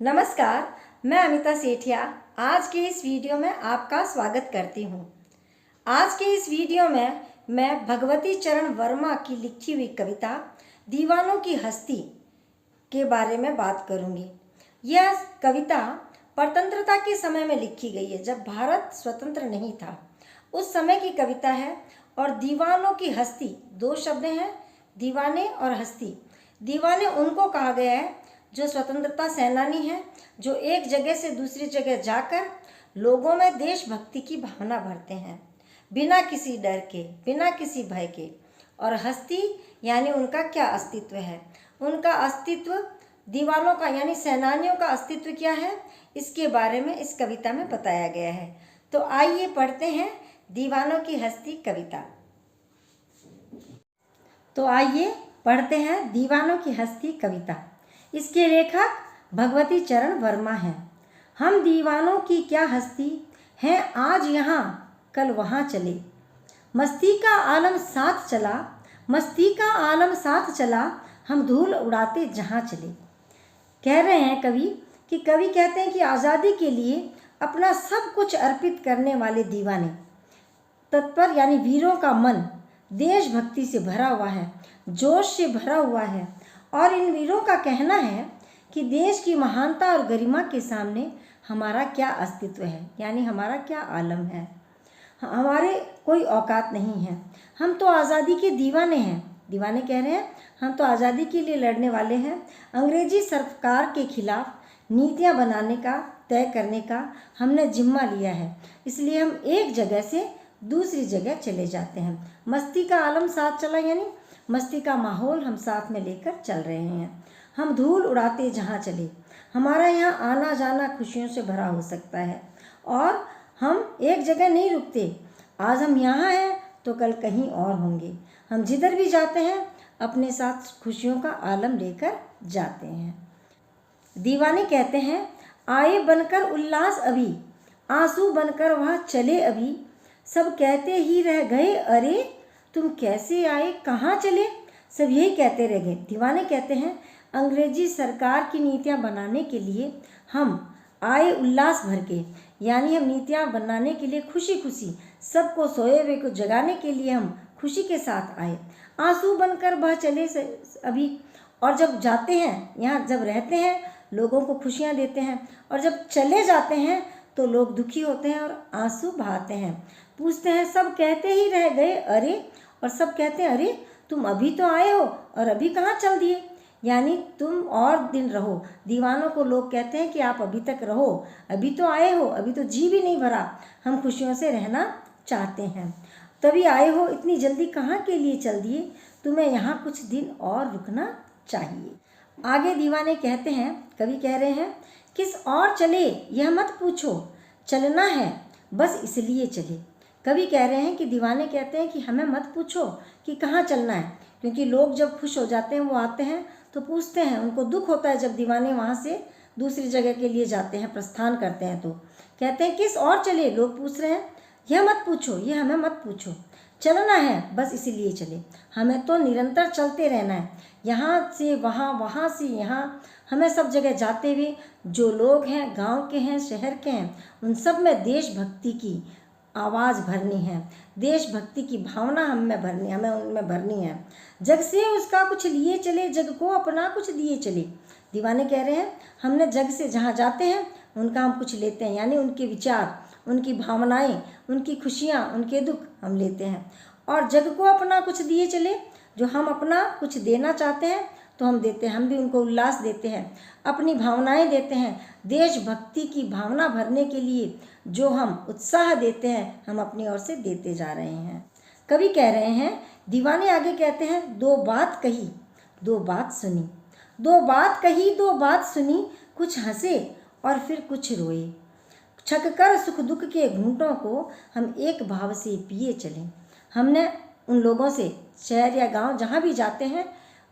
नमस्कार, मैं अमिता सेठिया आज के इस वीडियो में आपका स्वागत करती हूँ। आज के इस वीडियो में मैं भगवती चरण वर्मा की लिखी हुई कविता दीवानों की हस्ती के बारे में बात करूँगी। यह कविता स्वतंत्रता के समय में लिखी गई है, जब भारत स्वतंत्र नहीं था, उस समय की कविता है। और दीवानों की हस्ती, दो शब्द हैं, दीवाने और हस्ती। दीवाने उनको कहा गया है जो स्वतंत्रता सेनानी हैं, जो एक जगह से दूसरी जगह जाकर लोगों में देशभक्ति की भावना भरते हैं, बिना किसी डर के, बिना किसी भय के। और हस्ती यानी उनका क्या अस्तित्व है, उनका अस्तित्व दीवानों का यानी सेनानियों का अस्तित्व क्या है, इसके बारे में इस कविता में बताया गया है। तो आइए पढ़ते हैं दीवानों की हस्ती कविता। तो आइए पढ़ते हैं दीवानों की हस्ती कविता। इसके लेखक भगवती चरण वर्मा हैं। हम दीवानों की क्या हस्ती हैं, आज यहाँ कल वहाँ चले। मस्ती का आलम साथ चला, मस्ती का आलम साथ चला, हम धूल उड़ाते जहाँ चले। कह रहे हैं कवि कहते हैं कि आज़ादी के लिए अपना सब कुछ अर्पित करने वाले दीवाने, तत्पर यानी वीरों का मन देशभक्ति से भरा हुआ है, जोश से भरा हुआ है। और इन वीरों का कहना है कि देश की महानता और गरिमा के सामने हमारा क्या अस्तित्व है, यानी हमारा क्या आलम है, हमारे कोई औकात नहीं है। हम तो आज़ादी के दीवाने हैं। दीवाने कह रहे हैं हम तो आज़ादी के लिए लड़ने वाले हैं। अंग्रेजी सरकार के खिलाफ नीतियां बनाने का, तय करने का हमने जिम्मा लिया है, इसलिए हम एक जगह से दूसरी जगह चले जाते हैं। मस्ती का आलम साथ चला, यानी मस्ती का माहौल हम साथ में लेकर चल रहे हैं। हम धूल उड़ाते जहाँ चले। हमारा यहाँ आना जाना खुशियों से भरा हो सकता है और हम एक जगह नहीं रुकते। आज हम यहाँ हैं तो कल कहीं और होंगे। हम जिधर भी जाते हैं अपने साथ खुशियों का आलम लेकर जाते हैं। दीवाने कहते हैं आए बनकर उल्लास अभी, आंसू बनकर वह चले अभी। सब कहते ही रह गए अरे, तुम कैसे आए कहाँ चले। सब यही कहते रह गए। दीवाने कहते हैं अंग्रेजी सरकार की नीतियाँ बनाने के लिए हम आए उल्लास भर के, यानी हम नीतियाँ बनाने के लिए खुशी खुशी, सबको सोए हुए को जगाने के लिए हम खुशी के साथ आए। आंसू बनकर बह चले अभी। और जब जाते हैं, यहाँ जब रहते हैं लोगों को खुशियाँ देते हैं, और जब चले जाते हैं तो लोग दुखी होते हैं और आंसू बहाते हैं। पूछते हैं सब कहते ही रह गए अरे, और सब कहते हैं अरे तुम अभी तो आए हो और अभी कहाँ चल दिए, यानी तुम और दिन रहो। दीवानों को लोग कहते हैं कि आप अभी तक रहो, अभी तो आए हो, अभी तो जी भी नहीं भरा, हम खुशियों से रहना चाहते हैं, तभी आए हो, इतनी जल्दी कहाँ के लिए चल दिए, तुम्हें यहाँ कुछ दिन और रुकना चाहिए। आगे दीवाने कहते हैं, कवि कह रहे हैं किस और चले यह मत पूछो, चलना है बस इसलिए चले। कवि कह रहे हैं कि दीवाने कहते हैं कि हमें मत पूछो कि कहाँ चलना है, क्योंकि लोग जब खुश हो जाते हैं वो आते हैं तो पूछते हैं, उनको दुख होता है जब दीवाने वहाँ से दूसरी जगह के लिए जाते हैं, प्रस्थान करते हैं, तो कहते हैं किस और चले। लोग पूछ रहे हैं यह मत पूछो, ये हमें मत पूछो, चलना है बस इसीलिए चले। हमें तो निरंतर चलते रहना है, यहाँ से वहाँ, वहाँ से यहाँ, हमें सब जगह जाते हुए जो लोग हैं, गांव के हैं, शहर के हैं, उन सब में देशभक्ति की आवाज़ भरनी है, देशभक्ति की भावना हमें उनमें भरनी है। जग से उसका कुछ लिए चले, जग को अपना कुछ दिए चले। दीवाने कह रहे हैं हमने जग से जहाँ जाते हैं उनका हम कुछ लेते हैं, यानी उनके विचार, उनकी भावनाएं, उनकी खुशियाँ, उनके दुख हम लेते हैं। और जग को अपना कुछ दिए चले, जो हम अपना कुछ देना चाहते हैं तो हम देते हैं, हम भी उनको उल्लास देते हैं, अपनी भावनाएं देते हैं। देशभक्ति की भावना भरने के लिए जो हम उत्साह देते हैं हम अपनी ओर से देते जा रहे हैं। कवि कह रहे हैं, दीवाने आगे कहते हैं दो बात कही दो बात सुनी, दो बात कही दो बात सुनी, कुछ हंसे और फिर कुछ रोए। छक कर सुख दुख के घूंटों को हम एक भाव से पिए चलें। हमने उन लोगों से, शहर या गांव जहाँ भी जाते हैं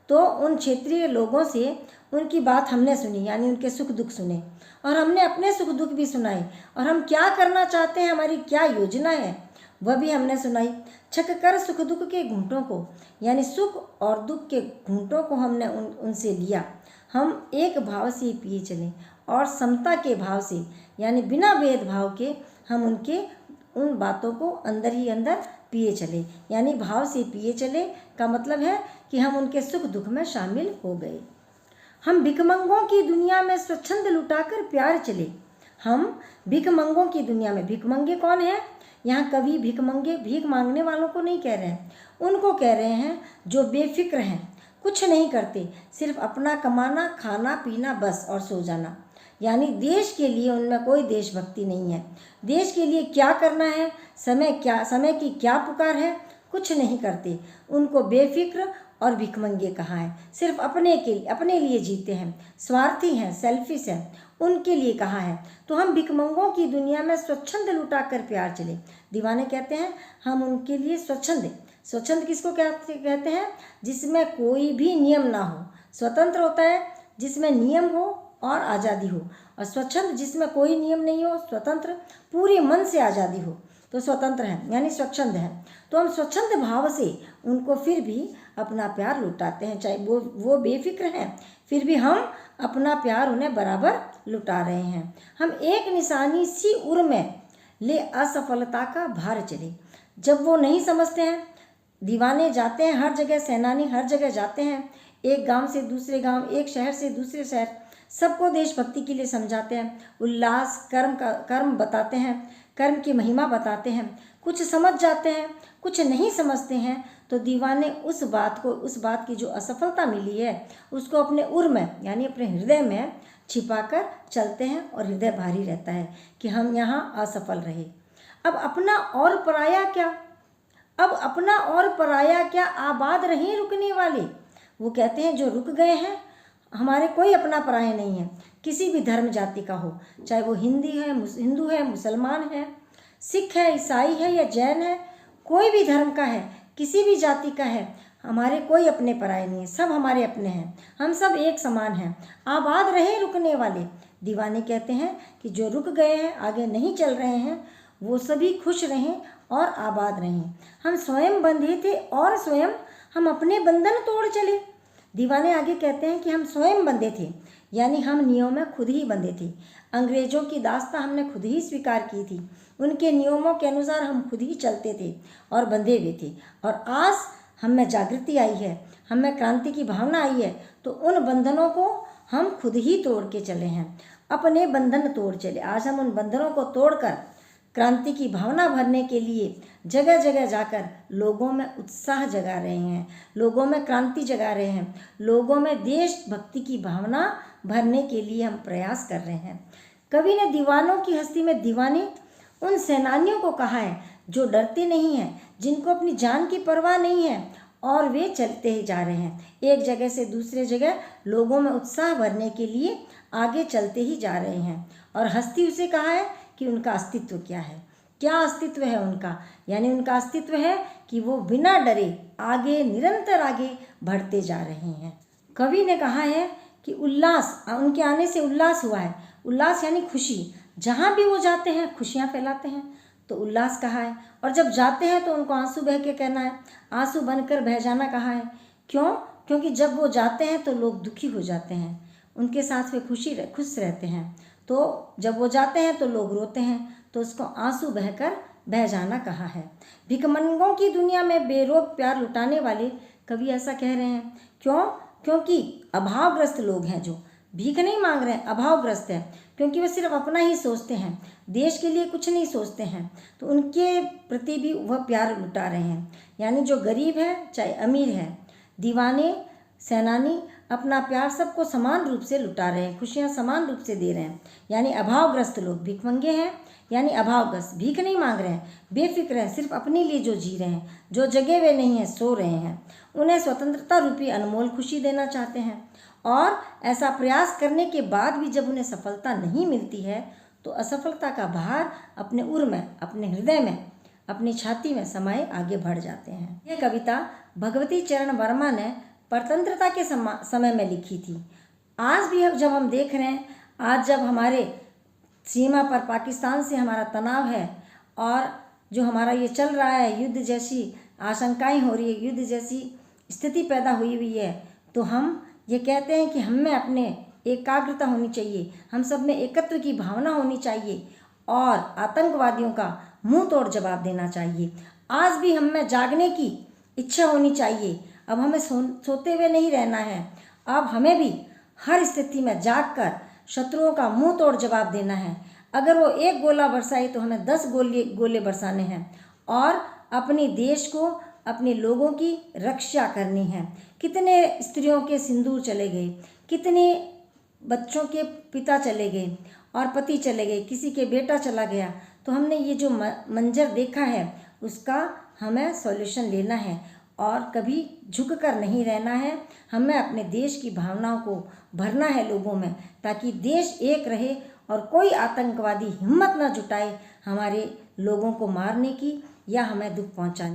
तो उन क्षेत्रीय लोगों से उनकी बात हमने सुनी, यानी उनके सुख दुख सुने, और हमने अपने सुख दुख भी सुनाए, और हम क्या करना चाहते हैं, हमारी क्या योजना है वह भी हमने सुनाई। छक कर सुख दुख के घूंटों को, यानी सुख और दुख के घूंटों को हमने उनसे लिया। हम एक भाव से पिए चलें और समता के भाव से, यानी बिना भेदभाव के हम उन बातों को अंदर ही अंदर पिए चले। यानी भाव से पिए चले का मतलब है कि हम उनके सुख दुख में शामिल हो गए। हम भिखमंगों की दुनिया में स्वच्छंद लुटाकर प्यार चले। हम भिखमंगों की दुनिया में, भिखमंगे कौन है? यहाँ कवि भिखमंगे भीख मांगने वालों को नहीं कह रहे हैं, उनको कह रहे हैं जो बेफिक्र हैं, कुछ नहीं करते, सिर्फ अपना कमाना, खाना पीना बस और सो जाना। यानी देश के लिए उनमें कोई देशभक्ति नहीं है। देश के लिए क्या करना है, समय की क्या पुकार है, कुछ नहीं करते। उनको बेफिक्र और भिखमंगे कहा है। सिर्फ अपने लिए जीते हैं, स्वार्थी हैं, सेल्फिश हैं, उनके लिए कहा है। तो हम भिखमंगों की दुनिया में स्वच्छंद लुटाकर प्यार चले। दीवाने कहते हैं हम उनके लिए स्वच्छंद। स्वच्छंद किसको कहते हैं? जिसमें कोई भी नियम ना हो। स्वतंत्र होता है जिसमें नियम हो और आज़ादी हो, और स्वच्छंद जिसमें कोई नियम नहीं हो, स्वतंत्र, पूरे मन से आज़ादी हो, तो स्वतंत्र है, यानी स्वच्छंद है। तो हम स्वच्छंद भाव से उनको फिर भी अपना प्यार लुटाते हैं, चाहे वो बेफिक्र हैं, फिर भी हम अपना प्यार उन्हें बराबर लुटा रहे हैं। हम एक निशानी सी उर में ले असफलता का भार चले। जब वो नहीं समझते हैं, दीवाने जाते हैं हर जगह, सेनानी हर जगह जाते हैं, एक गांव से दूसरे गांव, एक शहर से दूसरे शहर, सबको देशभक्ति के लिए समझाते हैं, उल्लास कर्म बताते हैं, कर्म की महिमा बताते हैं। कुछ समझ जाते हैं, कुछ नहीं समझते हैं, तो दीवाने उस बात की जो असफलता मिली है उसको अपने उर में, यानी अपने हृदय में छिपाकर चलते हैं, और हृदय भारी रहता है कि हम यहाँ असफल रहे। अब अपना और पराया क्या आबाद रहे रुकने वाले। वो कहते हैं जो रुक गए हैं, हमारे कोई अपना पराया नहीं है, किसी भी धर्म जाति का हो, चाहे वो हिंदू है, मुसलमान है, सिख है, ईसाई है या जैन है, कोई भी धर्म का है, किसी भी जाति का है, हमारे कोई अपने पराये नहीं है, सब हमारे अपने हैं, हम सब एक समान हैं। आबाद रहे रुकने वाले। दीवाने कहते हैं कि जो रुक गए हैं, आगे नहीं चल रहे हैं, वो सभी खुश रहें और आबाद रहें। हम स्वयं बंधे थे और स्वयं हम अपने बंधन तोड़ चले। दीवाने आगे कहते हैं कि हम स्वयं बंधे थे, यानी हम नियमों में खुद ही बंधे थे। अंग्रेजों की दास्तां हमने खुद ही स्वीकार की थी, उनके नियमों के अनुसार हम खुद ही चलते थे और बंधे हुए थे। और आज हम में जागृति आई है, हम में क्रांति की भावना आई है, तो उन बंधनों को हम खुद ही तोड़ के चले हैं, अपने बंधन तोड़ चले। आज हम उन बंधनों को तोड़कर क्रांति की भावना भरने के लिए जगह जगह जाकर लोगों में उत्साह जगा रहे हैं, लोगों में क्रांति जगा रहे हैं, लोगों में देशभक्ति की भावना भरने के लिए हम प्रयास कर रहे हैं। कवि ने दीवानों की हस्ती में दीवाने उन सेनानियों को कहा है जो डरते नहीं हैं, जिनको अपनी जान की परवाह नहीं है, और वे चलते ही जा रहे हैं, एक जगह से दूसरे जगह लोगों में उत्साह भरने के लिए आगे चलते ही जा रहे हैं। और हस्ती उसे कहा है कि उनका अस्तित्व क्या है, क्या अस्तित्व है उनका, यानी उनका अस्तित्व है कि वो बिना डरे आगे, निरंतर आगे बढ़ते जा रहे हैं। कवि ने कहा है कि उल्लास, उनके आने से उल्लास हुआ है। उल्लास यानी खुशी, जहाँ भी वो जाते हैं खुशियाँ फैलाते हैं, तो उल्लास कहा है। और जब जाते हैं तो उनको आंसू बह के कहना है, आंसू बनकर बह जाना कहा है। क्यों? क्योंकि जब वो जाते हैं तो लोग दुखी हो जाते हैं, उनके साथ वे खुश रहते हैं। तो जब वो जाते हैं तो लोग रोते हैं, तो उसको आंसू बहकर बह जाना कहा है। भिखमंगों की दुनिया में बेरोक प्यार लुटाने वाले कवि ऐसा कह रहे हैं। क्यों? क्योंकि अभावग्रस्त लोग हैं, जो भीख नहीं मांग रहे हैं, अभावग्रस्त हैं, क्योंकि वे सिर्फ अपना ही सोचते हैं, देश के लिए कुछ नहीं सोचते हैं, तो उनके प्रति भी वह प्यार लुटा रहे हैं। यानी जो गरीब है चाहे अमीर है, दीवाने, सेनानी अपना प्यार सबको समान रूप से लुटा रहे हैं, खुशियाँ समान रूप से दे रहे हैं। यानी अभावग्रस्त लोग भिखमंगे हैं, यानी अभावग्रस्त, भीख नहीं मांग रहे हैं, बेफिक्र हैं, सिर्फ अपने लिए जो जी रहे हैं, जो जगे हुए नहीं हैं, सो रहे हैं। उन्हें स्वतंत्रता रूपी अनमोल खुशी देना चाहते हैं, और ऐसा प्रयास करने के बाद भी जब उन्हें सफलता नहीं मिलती है, तो असफलता का भार अपने उर में, अपने हृदय में, अपनी छाती में समाये आगे बढ़ जाते हैं। ये कविता भगवती चरण वर्मा ने स्वतंत्रता के समय में लिखी थी। आज भी जब हम देख रहे हैं, आज जब हमारे सीमा पर पाकिस्तान से हमारा तनाव है, और जो हमारा ये चल रहा है, युद्ध जैसी आशंकाएं हो रही है, युद्ध जैसी स्थिति पैदा हुई है, तो हम ये कहते हैं कि हम में अपने एकाग्रता होनी चाहिए, हम सब में एकत्व की भावना होनी चाहिए और आतंकवादियों का मुंह तोड़ जवाब देना चाहिए। आज भी हम में जागने की इच्छा होनी चाहिए। अब हमें सोते हुए नहीं रहना है। अब हमें भी हर स्थिति में जागकर शत्रुओं का मुंह तोड़ जवाब देना है। अगर वो एक गोला बरसाए तो हमें 10 गोले बरसाने हैं और अपने देश को, अपने लोगों की रक्षा करनी है। कितने स्त्रियों के सिंदूर चले गए, कितने बच्चों के पिता चले गए और पति चले गए, किसी के बेटा चला गया। तो हमने ये जो मंजर देखा है उसका हमें सॉल्यूशन लेना है और कभी झुककर नहीं रहना है। हमें अपने देश की भावनाओं को भरना है लोगों में, ताकि देश एक रहे और कोई आतंकवादी हिम्मत न जुटाए हमारे लोगों को मारने की या हमें दुख पहुंचाने।